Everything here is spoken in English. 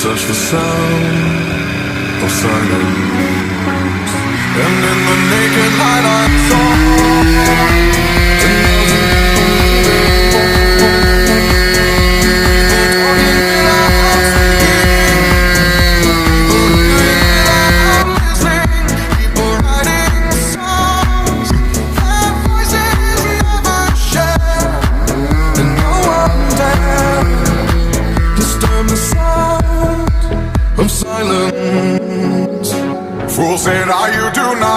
touch the sound of silence. And in the naked light I saw 'Cause said, "Are you do not?"